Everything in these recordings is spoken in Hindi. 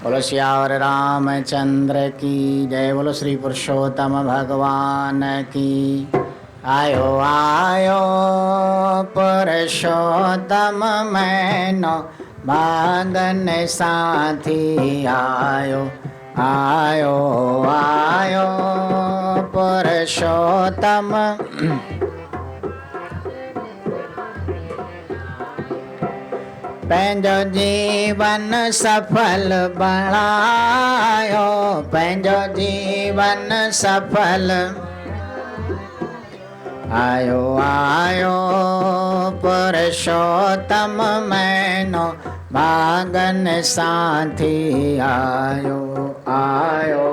बोलो श्यावर रामचंद्र की जय। बोलो श्री पुरुषोत्तम भगवान की। आयो आयो पुरुषोत्तम मैनो भागन साथी आयो आयो आयो पुरुषोत्तम पंहिंजो जीवन सफल बणायो पंहिंजो जीवन सफल आयो आयो पुरुषोत्तम मैनो भागन साथी आयो आयो।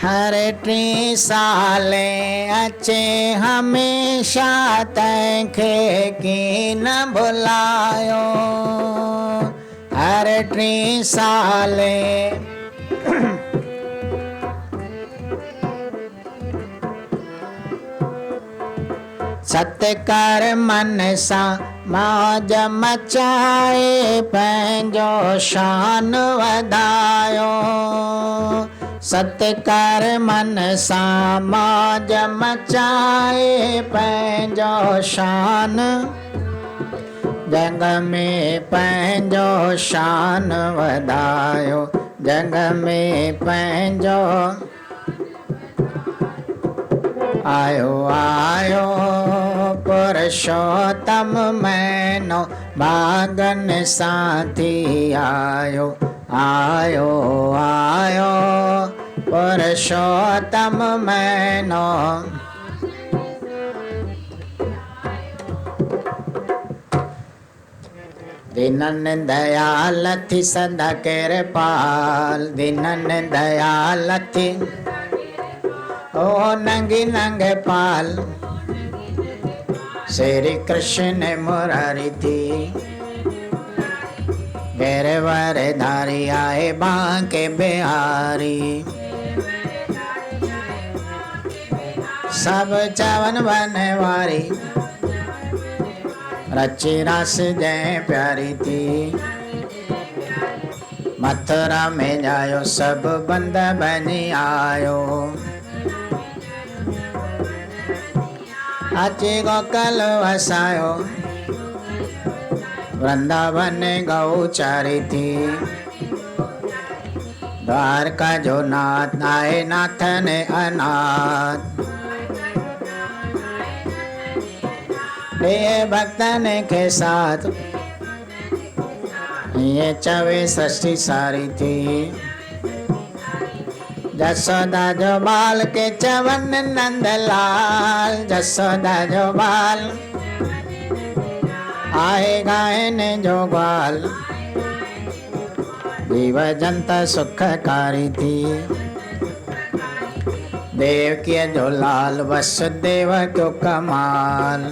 हर टी साले अचे हमेशा तंहिंखे की न भुलायो। हर टी साले सतकर मन सां मौज मचाए पंहिंजो शान वधायो। सतकर मन सां मौज मचाए पंहिंजो शान जग में पंहिंजो शान वधायो। जग में पंहिंजो आयो आयो पुरुषोत्तम मैनो भागन साथी आयो आयो आयो पुरुषोत्तम मैनो। दीनन दयाल थी सदा कृपाल दीनन दयाल थी ओ नंगी नंगे पाल श्री कृष्ण मुरारी थी गिरवर धारी आए बांके बिहारी। सब चवन बनवारी रची रस जय प्यारी थी। मथुरा में जायो सब बंद बनी आयो। अची गोकल वसायो वृंदावन गौ चारी थी। द्वारका जो नाथ आए नाथन अनाथ ले भक्तन के साथ ये चवे सृष्टि सारी थी। जसोदा जो बाल के चवन नंदलाल जसोदा जो बाल आए गायन जो ग्वाल जीव जनता सुखकारी थी। देव के जो लाल वसुदेव क्यों कमाल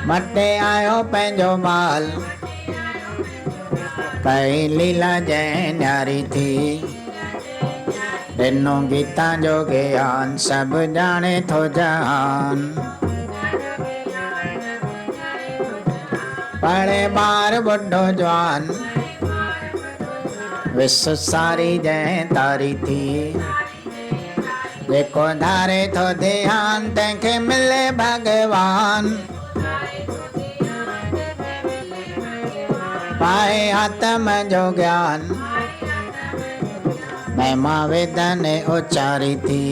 मटे आयो पंहिंजो बाल कई लीला जय न्यारी थी। दिनो गीता जो ज्ञान सब जाने थो जहान पढ़े बार बुढ़ो जवान विश्व सारी जय तारी थी। जेको धारे थो ध्यान तंहिंखे मिले भगवान पाए आत्म जो ज्ञान। महिमा वेद ने उच्चारी थी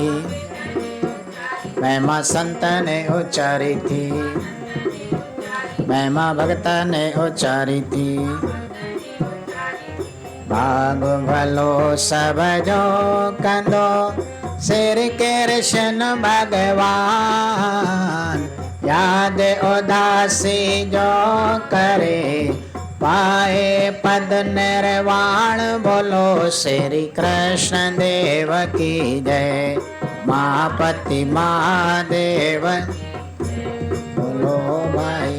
महिमा संत ने उच्चारी थी महिमा भगत ने उच्चारी थी। भाग भलो सब जो कंदो श्री कृष्ण भगवान याद उदासी जो करे पाए पद निर्वाण। बोलो श्री कृष्ण देव की जय महापति महादेव बोलो भाई।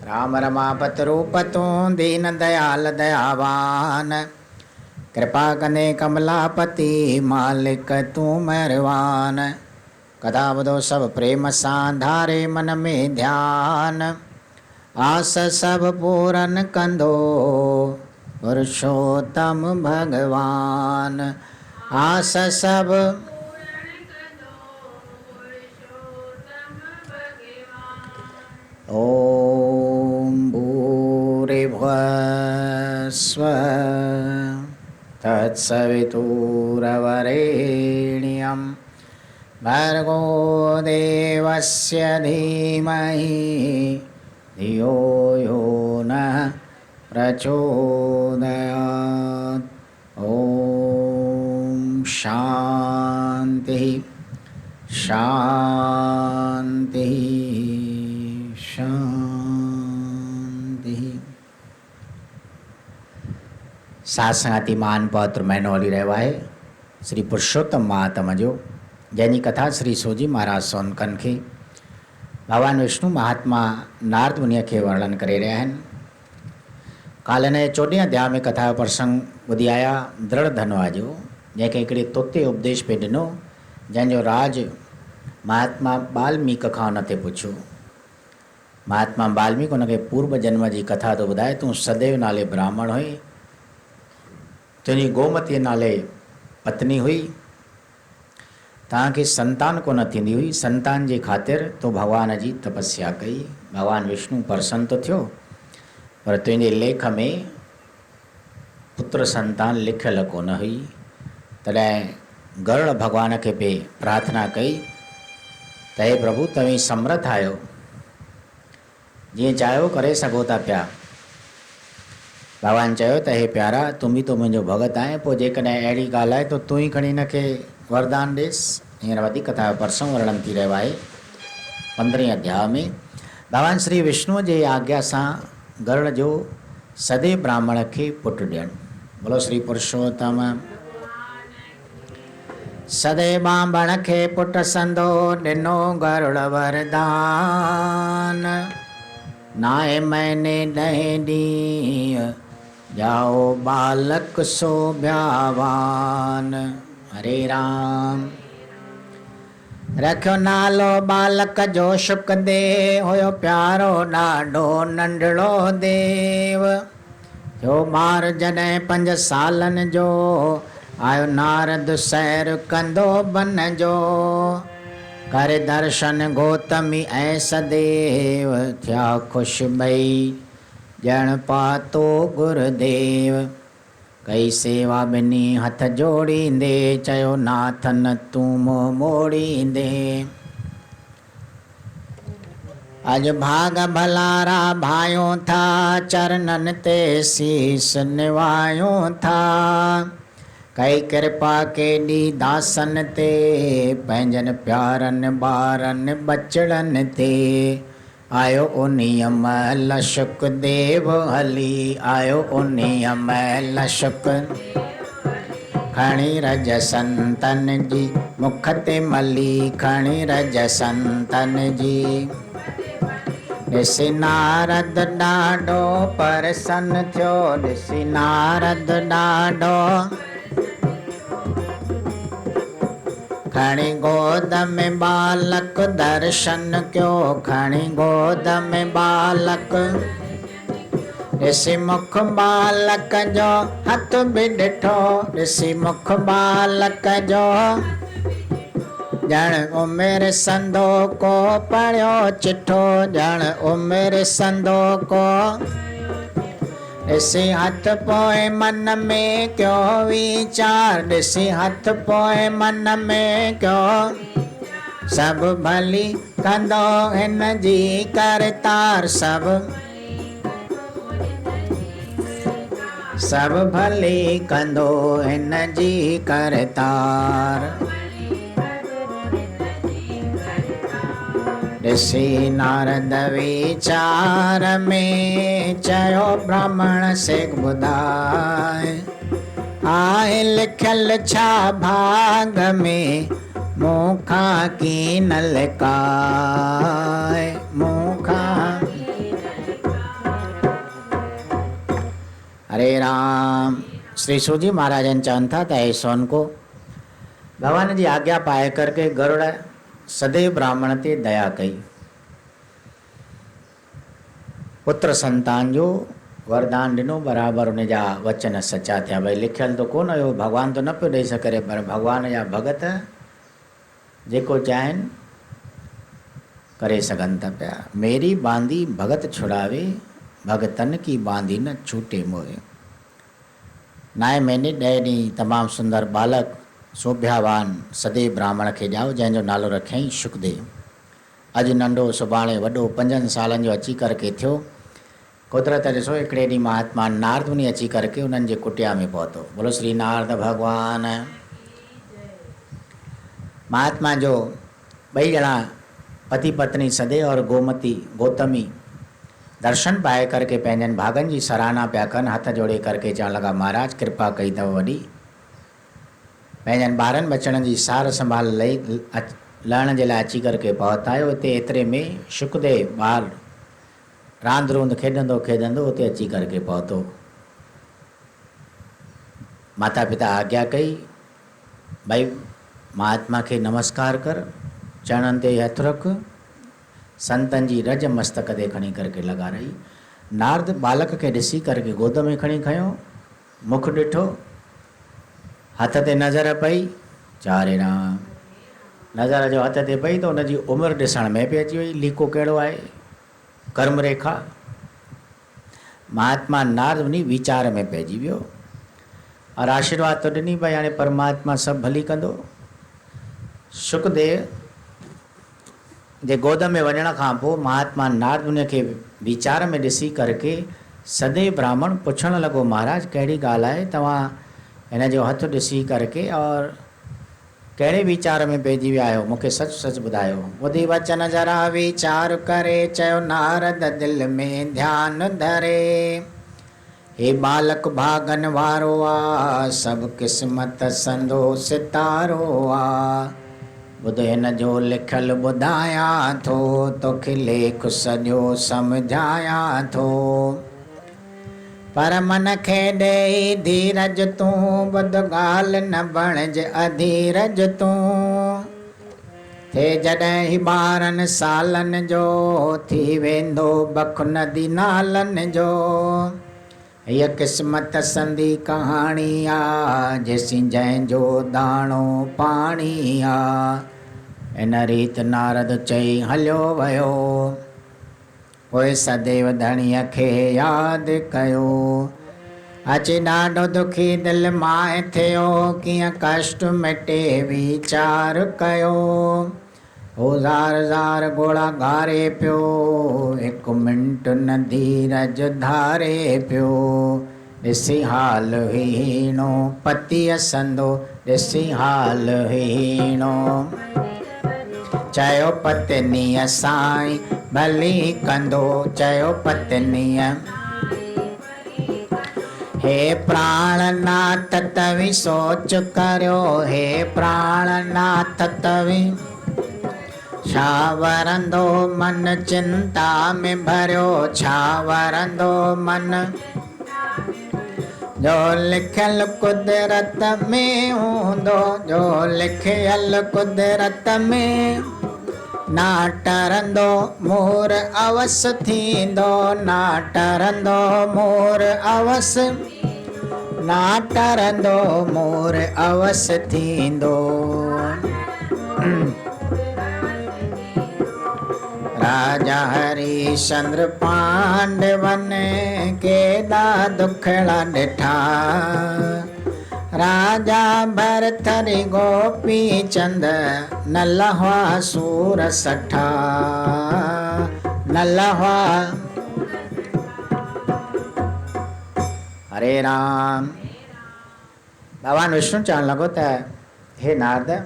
राम रमापत रूप तू दीन दयाल दयावान कृपा कने कमलापति मालिक तू मेहरबान। कथा ॿुधो सब प्रेम सां धारे मन में ध्यान। आस सब पूरन कंदो पुरुषोत्तम भगवान। आस सब ओम भूरिभुवस्सुः तत्सवितुर्वरेण्यं भर्गो देवस्य धीमहि धियो यो नः प्रचोदयात्। ओम शांति शांति शांति। सासंगाती मान पत्र मैनो हली रहियो आहे श्री पुरुषोत्तम महात्मा जो, जंहिंजी कथा श्री सोजी महाराज सोनकन खे भगवान विष्णु महात्मा नारद मुनिअ खे वर्णन करे रहिया आहिनि। काल हिन 14 अध्याय में कथा जो प्रसंग ॿुधी आया दृढ़ धनवा जो, जंहिंखे हिकिड़े तोते उपदेश पे ॾिनो, जंहिंजो राज महात्मा वाल्मीक खां हुन ते पुछियो। महात्मा वाल्मीकि हुनखे पूर्व जन्म जी कथा थो ॿुधाए। तूं सदैव नाले ब्राह्मण हुई, तुंहिंजी गोमती नाले पत्नी हुई, तव्हांखे संतान कोन थींदी हुई। संतान जे ख़ातिर तो भगवान जी तपस्या कई। भगवान विष्णु प्रसन्न तो थियो, पर तुंहिंजे लेख में पुत्र संतान लिखियल कोन हुई। तॾहिं गरुड़ भगवान खे पे प्रार्थना कई त हे प्रभु तव्हीं समर्थ आहियो, जीअं चाहियो करे सघो था पिया। भगवान चयो त हे प्यारा तूं बि तो मुंहिंजो भगत आहीं, पोइ जेकॾहिं अहिड़ी ॻाल्हि आहे त तूं ई खणी हिनखे वरदान ॾेसि। हींअर वधीक कथा जो प्रसंग वर्णन थी रहियो आहे 15 अध्याय में। भगवान श्री विष्णु जे आज्ञा सां गरुड़ जो सदे ब्राह्मण खे पुटु ॾियणु। बोलो श्री पुरुषोत्तम। सदे ब्राह्मण खे पुटु संदो ॾिनो गरुड़ वरदान। नाए महीने 10 ॾींहं जाओ बालक शोभ्यावान। हरे राम। रखियो नालो बालक जो शुकदेव, हुयो प्यारो ॾाढो नंढड़ो देव। थियो ॿार जॾहिं 5 सालनि जो, आयो नारद सैर कंदो बन जो। करे दर्शन गौतमी ऐं सदेव, थिया ख़ुशि ॿई ॼण पातो गुरुदेव। कई सेवा ॿिनी हथ जोड़ींदे, चयो नाथन तूं मुंहुं मोड़ींदे। अॼु भाग भलारा भायूं था, चरणनि ते शीस निवायूं था। कई कृपा केॾी दासन ते, पंहिंजनि प्यारनि ॿारनि बचड़नि ते। आयो उन्हीअ महिल शुकदेव हली, आयो उन्हीअ महिल शुक खणी रज संतन जी मुख ते मली, खणी रज संतन जी। ॾिसी नारद ॾाढो प्रसन्न थियो, ॾिसी नारद ॾाढो। खणी गोद में बालक दर्शन कयो, खणी गोद में बालक। ॾिसी मुख बालक जो हथ बि ॾिठो, ॾिसी मुख बालक जो। ॼण उमिरि संदो को पढ़ियो चिठो, ॼण उमिरि संदो को। ॾिसी हथ पोइ मन में कयो वीचार, ॾिसी हथ पोइ मन में कयो। सभु भली कंदो हिन जी करतार, सभु भली कंदो हिन जी करतार। ॾिसी नारद वीचार में, चयो ब्राह्मण से ॿुधाए। आहे लिखियल छा भाग में, मूंखां की न लिकाए, मूंखां। हरे राम। श्री सूजी महाराजन चवनि था त हे सोन को भगवान जी आज्ञा पाए करके गरुड़ सदैव ब्राह्मण ते दया कई, पुत्र संतान जो वरदान ॾिनो, बराबरि उन जा वचन सचा थिया। भई लिखियल तो कोन हुयो, भगवान तो न पियो ॾेई सघे, पर भगवान जा भगत जेको चाहिनि करे सघनि था पिया। मेरी बांदी भगत छुड़ावे, भगतन की बांदी न छूटे मोए। 9 महीने 10 ॾींहं तमामु सुंदर बालक शोभ्यावान सदैव ब्राह्मण खे ॼाओ, जंहिंजो नालो रखियईं शुकदेव। अॼु नंढो सुभाणे वॾो 5 सालनि जो अची करके थियो। कुदरत ॾिसो, हिकिड़े ॾींहुं महात्मा नारद मुनि अची करके उन्हनि जे कुटिया में पहुतो। बोलो श्री नारद भगवान। महात्मा जो 2 ॼणा पति पत्नी सदैव और गोमती गौतमी दर्शन पाए करके पंहिंजनि भागनि जी सराहना पिया कनि, हथ जोड़े करके चवण लॻा, महाराज कृपा कई अथव वॾी, पंहिंजनि ॿारनि बचड़नि जी सार संभाल लहण जे लाइ अची करके पहुता आहियो। हिते एतिरे में शुकदेव ॿार रांदि रूंद खेॾंदो खेॾंदो उते अची करके पहुतो। माता पिता आज्ञा कई, भाई महात्मा खे नमस्कार कर, चरणनि ते हथ रख, संतनि जी रज मस्तक ते खणी करके लॻाराई। नारद बालक खे ॾिसी करके गोद में खणी खयो, मुख ॾिठो, हथ ते नज़र पई, चारे राम नज़र जो हथ ते पई त उनजी उमिरि ॾिसण में पई अची वई, लीको कहिड़ो आहे, कर्म रेखा। महात्मा नारद मुनि वीचार में पइजी वियो और आशीर्वाद तो ॾिनी भई हाणे परमात्मा सभु भली कंदो। शुकदेव जे गोद में वञण खां पोइ महात्मा नारद मुनि खे वीचार में ॾिसी करके सदैव ब्राह्मण पुछणु लॻो, महाराज कहिड़ी ॻाल्हि आहे, तव्हां हिन जो हथ ॾिसी करके और कहिड़े वीचार में पइजी विया आहियो, मूंखे सच सच ॿुधायो। ॿुधी वचन जरा वीचार करे, चयो नारद दिलि में ध्यानु धरे, हे बालक भागन वारो आ, सभु क़िस्मत संदो सितारो आ। ॿुध हिन जो लिखियल ॿुधायां थो, तोखे लेख सॼो सम्झायां थो, पर मन खे ॾेई धीरज तूं, ॿुध ॻाल्हि न बणिज अधीरज तूं। थे जॾहिं ही 12 सालनि जो, थी वेंदो बख नदी नालनि जो। हीअ क़िस्मत संदी कहाणी आ, जेसीं जंहिंजो दाणो पाणी आ। इन रीत नारद चई हलियो वियो, पोइ सदैव धणीअ खे यादि कयो। अची ॾाढो दुखी दिलि मां थियो, कीअं कष्ट मिटे वीचार कयो। हो ज़ार ज़ार ॻोड़ा ॻारे पियो, 1 मिंट न धीरज धारे पियो। ॾिसी हाल हीणो पतीअ संदो, ॾिसी हाल हीणो, चयो पत्नीअ साईं भली कंदो, चयो पत्नीअ। हे प्राणनाथ तवी सोच करियो, हे प्राणनाथ तवी छा वरंदो मन, चिंता में भरियो छा वरंदो मन। जो लिखियल कुदरत में हूंदो, जो लिखियल कुदरत में, ना टरंदो मोर अवस थींदो, ना टरंदो मोर अवस, ना टरंदो मोर अवस थींदो। राजा हरिश्चंद्र पांडवन केॾा दुखड़ा ॾिठा, राजा भरथरी गोपी चंद न लहवा सूर सठा, न लहवा। हरे राम। भगवान विष्णु चवण लॻो त हे नारद,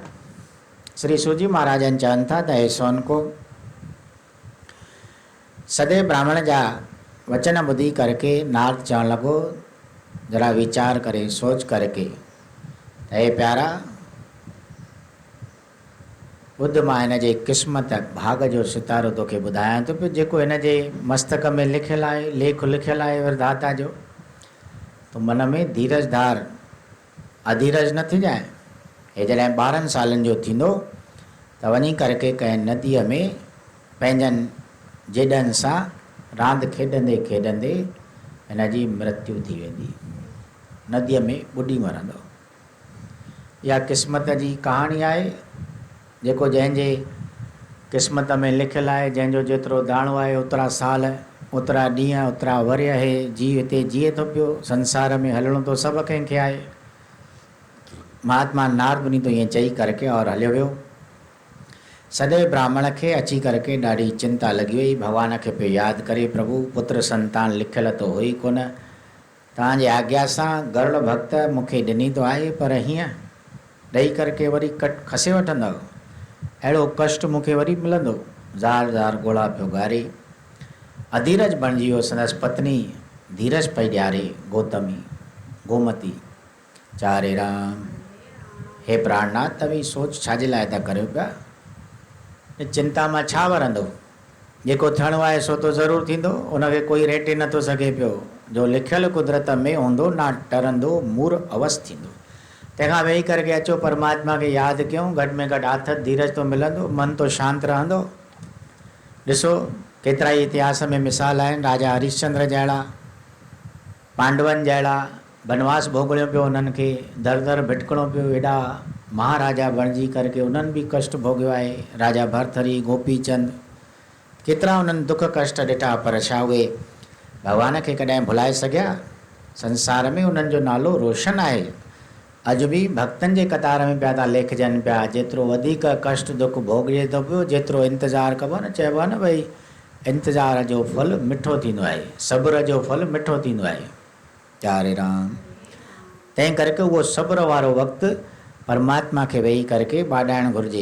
श्री सूजी महाराजन चवनि था त हे सोन को सदैव ब्राह्मण जा वचन ॿुधी करके नारद चवण लॻो, जरा वीचार करे सोच करके, हे प्यारा ॿुध, मां हिन जे क़िस्मत भाग जो सितारो तोखे ॿुधायां थो पियो, जेको हिन जे मस्तक में लिखियलु आहे, लेख लिखियलु आहे विधाता जो। तो मन में धीरज धार अधीरज न थी जाए। हे जॾहिं 12 सालनि जो थींदो त वञी करके कंहिं नदीअ में पंहिंजनि जेॾनि सां रांदि खेॾंदे खेॾंदे हिन जी मृत्यु थी वेंदी, नदीअ में ॿुॾी मरंदो। इहा क़िस्मत जी कहाणी आहे, जेको जंहिंजे क़िस्मत में लिखियलु आहे, जंहिंजो जेतिरो दाणो आहे ओतिरा साल, ओतिरा ॾींहं, ओतिरा वरिय आहे, हिते जिए थो पियो। संसार में हलणो तो सभु कंहिंखे आहे। महात्मा नारद मुनि तो ईअं चई करके और हलियो वियो। सदैव ब्राह्मण खे अची करके ॾाढी चिंता लॻी वई, भॻवान खे पियो यादि करे, प्रभु पुत्र संतान लिखियलु त हुई कोन, तव्हांजे आज्ञा सां गरुड़ भक्त मूंखे ॾिनी तो आहे, पर हीअं ॾेई करके वरी खसे वठंदव, अहिड़ो कष्ट मूंखे वरी मिलंदो। ज़ार ज़ार ॻोढ़ा पियो ॻारे, अधीरज बणिजी वियो। संदसि पत्नी धीरज पई ॾियारे, गोमती चारे राम। हे प्राणनाथ, तव्हीं सोच छाजे लाइ था करियो पिया? चिंता मां छा वरंदो? जेको थियणो आहे सो तो ज़रूरु थींदो, उनखे कोई रेटे नथो सघे पियो। जो लिखियलु कुदरत में हूंदो ना टरंदो, मूर अवसि थींदो। तंहिंखां वेही करके अचो, परमात्मा खे यादि कयूं, घटि में घटि आथत धीरज तो मिलंदो, मन तो शांति रहंदो। ॾिसो केतिरा ई इतिहास में मिसाल आहिनि, राजा हरिश्चंद्र जहिड़ा, पांडवनि जहिड़ा, बनवास भोगणियो पियो उन्हनि खे, दर दर भिटकणो पियो, एॾा महाराजा बणिजी करके उन्हनि बि कष्ट भोॻियो आहे। राजा भरथरी, गोपीचंद, केतिरा उन्हनि दुख कष्ट ॾिठा, पर छा उहे भॻवान खे कॾहिं भुलाए सघिया? संसार में उन्हनि जो नालो रोशन आहे। अॼु बि भक्तनि जे कतार में पिया था लेखजनि पिया। जेतिरो वधीक कष्ट दुख भोॻिजे थो पियो, जेतिरो इंतज़ारु कबो न, चइबो आहे न भई इंतज़ार जो फल मिठो थींदो आहे, सब्र जो फल मिठो थींदो आहे। चारे राम। तंहिं करके उहो सब्र वारो वक़्तु परमात्मा खे वेही करके बाॾाइणु घुरिजे।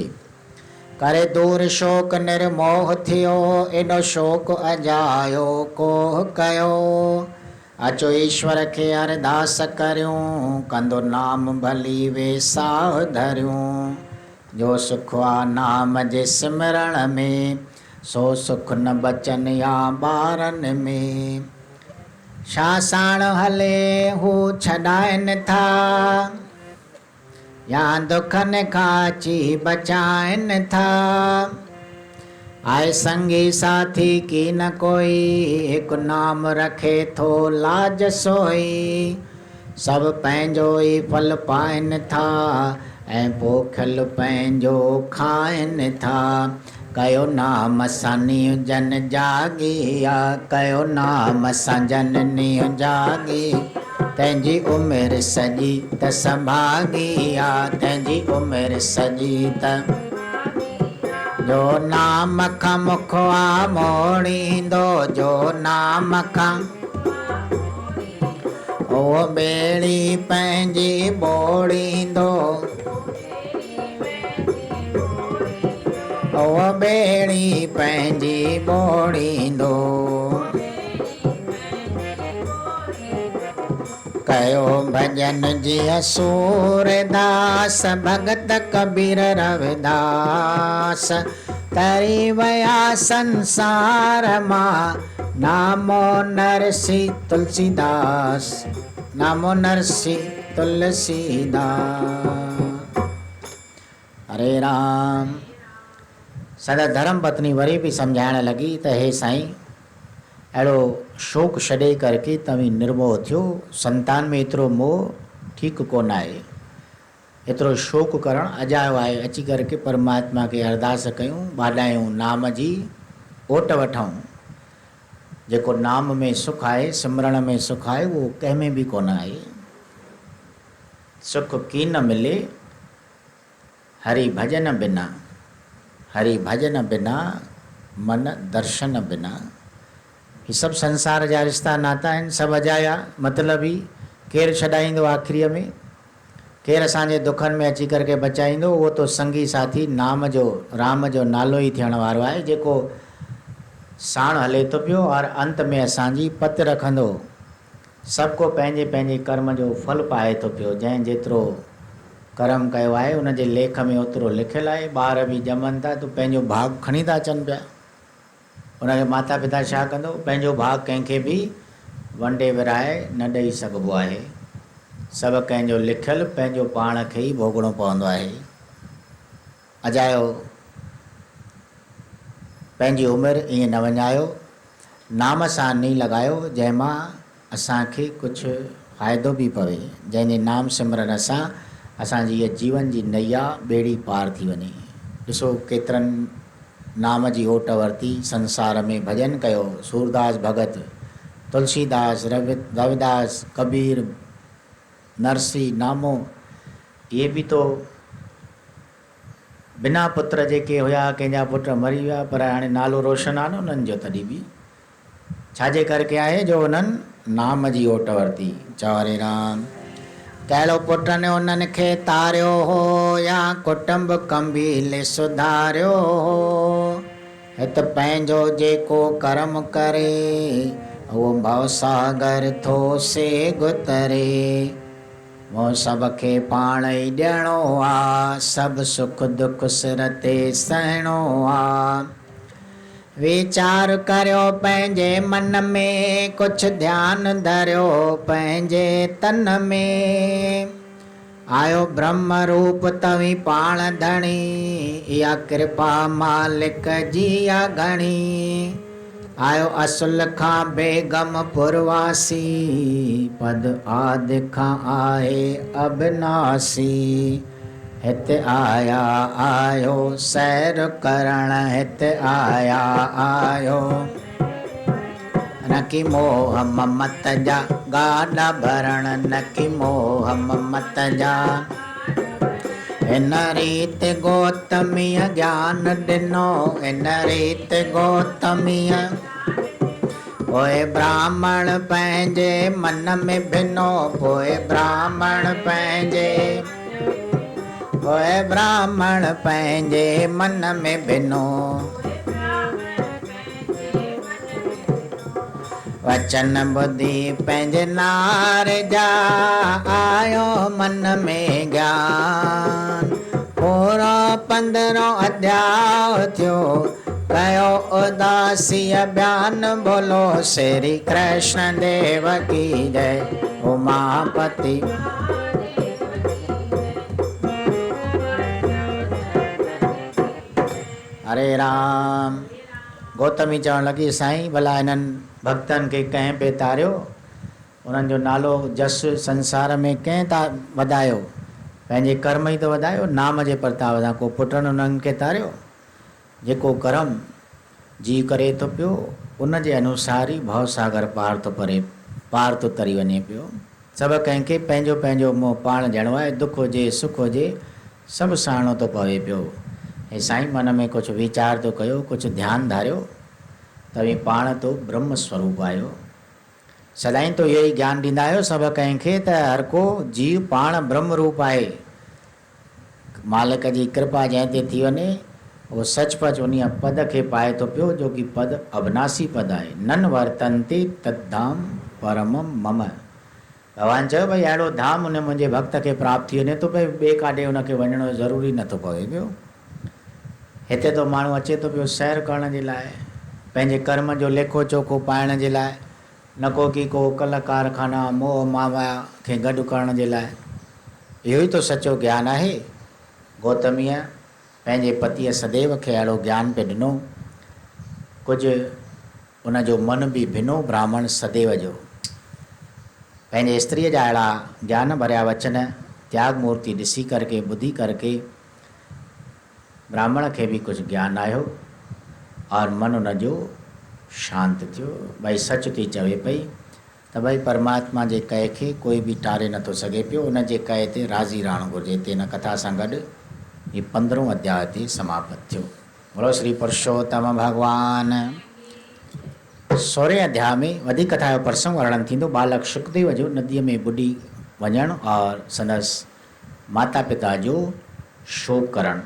करे दूर शोक निर्मोह थियो, एॾो शोक अजायो कोह कयो। अचो ईश्वर खे अरदास करियूं, कंदो नाम भली वे साह धरियूं। जो सुख आ नाम जे सिमरण में, सो सुख न बचन या ॿारनि में। छा साण हले हू छॾाइनि था, या दुखनि खां अची बचाइनि था। आए संगी साथी की न कोई, हिकु नाम रखे थो लाज सोई। सभु पंहिंजो ई फल पाइनि था, ऐं पोखियल पंहिंजो खाइनि था। कयो नाम सां नींहुं जन जाॻी आ, कयो नाम सां जननी जाॻी। तंहिंजी उमिरि सॼी त संभागी आ, तंहिंजी उमिरि सॼी त। जो नाम खां मुख आ मोड़ींदो, जो नाम खां ओ ॿेड़ी पंहिंजी ॿोड़ींदो। ओ ॿेड़ी पंहिंजी ॿोड़ींदो। कयो भॼन जीअं सूरदास, भगत कबीर रविदास। तरी विया संसार मां, नामो नरसी तुलसीदास, नामो नरसी तुलसीदास। हरे राम। सदा धर्म पत्नी वरी बि सम्झाइण लॻी त हे साईं, अहिड़ो शोक छॾे करके तव्हीं निर्मोह थियो। संतान में एतिरो मोह ठीकु कोन आहे, एतिरो शोक करणु अजायो आहे। अची करके परमात्मा खे अरदास कयूं, बाॾायूं, नाम जी ओट वठूं। जेको नाम में सुख आहे, सिमरण में सुख आहे, उहो कंहिंमें बि कोन आहे। सुख की न मिले हरि भजन बिना, हरि भजन बिना मन दर्शन बिना। ही सभु संसार जा रिश्ता नाता आहिनि, सभु अजाया मतिलबी। केरु छॾाईंदो आख़िरीअ में, केरु असांजे दुखनि में अची करके बचाईंदो? उहो तो संगी साथी नाम जो, राम जो नालो ई थियण वारो आहे, जेको साण हले थो पियो और अंत में असांजी पत रखंदो। सभु को पंहिंजे पंहिंजे कर्म जो फल पाए थो पियो। जंहिं जेतिरो कर्म कयो आहे उनजे लेख में ओतिरो लिखियलु आहे। ॿार बि ॼमनि था त पंहिंजो भाग खणी था अचनि पिया। उनखे माता पिता छा कंदो? पंहिंजो भाग कंहिंखे बि वंडे विराए न ॾेई सघिबो आहे। सभु कंहिंजो लिखियलु पंहिंजो पाण खे ई भोगणो पवंदो आहे। अजायो पंहिंजी उमिरि ईअं न वञायो, नाम सां नी लॻायो जंहिंमां असांखे कुझु फ़ाइदो बि पवे, जंहिंजे नाम सिमरन सां असांजी इहा जीवन जी नैया ॿेड़ी पार थी वञे। ॾिसो केतिरनि नाम जी ओट वरिती, संसार में भॼन कयो, सूरदास भगत, तुलसीदास, रविदास, कबीर, नरसी, नामो, इहे बि तो बिना पुत्र जेके हुया, कंहिंजा पुट मरी विया, पर हाणे नालो रोशन आहे न उन्हनि जो। तॾहिं बि छाजे करके आहे जो उन्हनि नाम जी ओट वरिती। चवरे राम कहिड़ो पुटनि उन्हनि खे तारियो हो, या कुटुंब कंबीले सुधारियो हो। हित पंहिंजो जेको कर्म करे, उहो भवसागर थो से गुतरे। वो सभ खे पाण ई ॾियणो आहे, सभु सुख दुख सिर ते सहणो आहे। वीचार करियो पंहिंजे मन में, कुझु ध्यानु धरियो पंहिंजे तन में। आयो ब्रह्म रूप तव्हीं पाण धणी, इहा कृपा मालिक जी आहे घणी। आयो असुल खां बेगम पुरवासी, पद आदि खां आहे अविनाशी। हिते आया आयो सैर करण, हिते आया आयो न कि मोह ममत जा गाॾा भरण, न कि मोह ममत जा। इन रीति गौतमीअ ज्ञान ॾिनो, इन रीति गौतमीअ। पोइ ब्राह्मण पंहिंजे मन में भिनो, पोइ ब्राह्मण पंहिंजे, पोइ ब्राह्मण पंहिंजे मन में भिनो। वचन बुद्धि पंहिंजे नार जा, आयो मन में ज्ञान। पूरो 15 अध्याय थियो, कयो उदासीअ बयान। बोलो श्री कृष्ण देव की जय। उमापति हरे राम। गौतमी चवणु लॻी, साईं भला इन्हनि भक्तनि खे कंहिं पे तारियो, उन्हनि जो नालो जस संसार में कंहिं ता वधायो, पंहिंजे कर्म ई त वधायो, नाम जे परता वधा। को पुटनि उन्हनि खे तारियो, जेको कर्म जी करे थो पियो उन जे अनुसार ई भवसागर पार थो परे, पार थो तरी वञे पियो। सभु कंहिंखे पंहिंजो पंहिंजो मोह पाण ॼणो आहे। दुख हुजे सुख हुजे सभु सहणो थो पवे पियो। ऐं साईं मन में कुझु वीचार थो कयो, कुझु ध्यानु धारियो, तव्हीं पाण तो ब्रह्म स्वरूप आहियो। सदाईं तो इहो ई ज्ञान ॾींदा आहियो सभु कंहिंखे त हर को जीव पाण ब्रह्म रूप आहे। मालिक जी कृपा जंहिं ते थी वञे उहो सचपच उन पद खे पाए थो पियो, जो कि पद अविनाशी पद आहे। नन वर्तन्ते तद्धाम परमम मम। भॻवान चयो भई अहिड़ो धाम उन मुंहिंजे भक्त खे प्राप्त थी वञे थो, भई ॿिए काॾे उनखे वञणो ज़रूरी नथो पवे पियो। हिते तो माण्हू अचे थो पियो सैर करण जे लाइ, पंहिंजे कर्म जो लेखो चोखो पाइण जे लाइ, न को की को कल कारखाना मोह माया खे गॾु करण जे लाइ। इहो ई तो सचो ज्ञान आहे। गौतमीअ पंहिंजे पतीअ सदैव खे अहिड़ो ज्ञान पे ॾिनो। कुझु उनजो मन बि भिनो ब्राह्मण सदैव जो। पंहिंजे स्त्रीअ जा अहिड़ा ज्ञान भरिया वचन त्याग मूर्ति ॾिसी करके ॿुधी करके ब्राह्मण खे बि कुझु ज्ञान आयो और मन उनजो शांति थियो। भई सच थी चवे पई त भई परमात्मा जे कए खे कोई बि टारे नथो सघे पियो, उन जे कए ते राज़ी रहणु घुरिजे। ते हिन कथा सां गॾु ही 15 अध्याय ते समाप्त थियो। बोलो श्री पुरुषोत्तम भगवान। 16 अध्याय में वधीक कथा जो प्रसंग वर्णन थींदो। बालक शुकदेव जो नदीअ में बुॾी वञणु और संदसि माता पिता जो शोक करणु।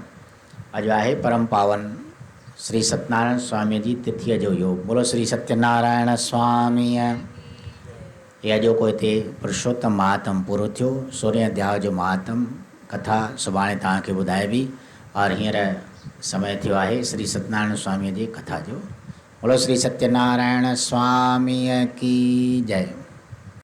अॼु आहे परम पावन श्री सत्यनारायण स्वामी जी तिथीअ जो योग। बोलो श्री सत्यनारायण स्वामीअ। ये अॼो को हिते पुरुषोत्तम महात्म पूरो थियो। 16 अध्याय जो महात्म कथा सुभाणे तव्हांखे ॿुधाइबी। और हींअर समय थियो आहे श्री सत्यनारायण स्वामीअ जी कथा जो। बोलो श्री सत्यनारायण स्वामीअ की जय।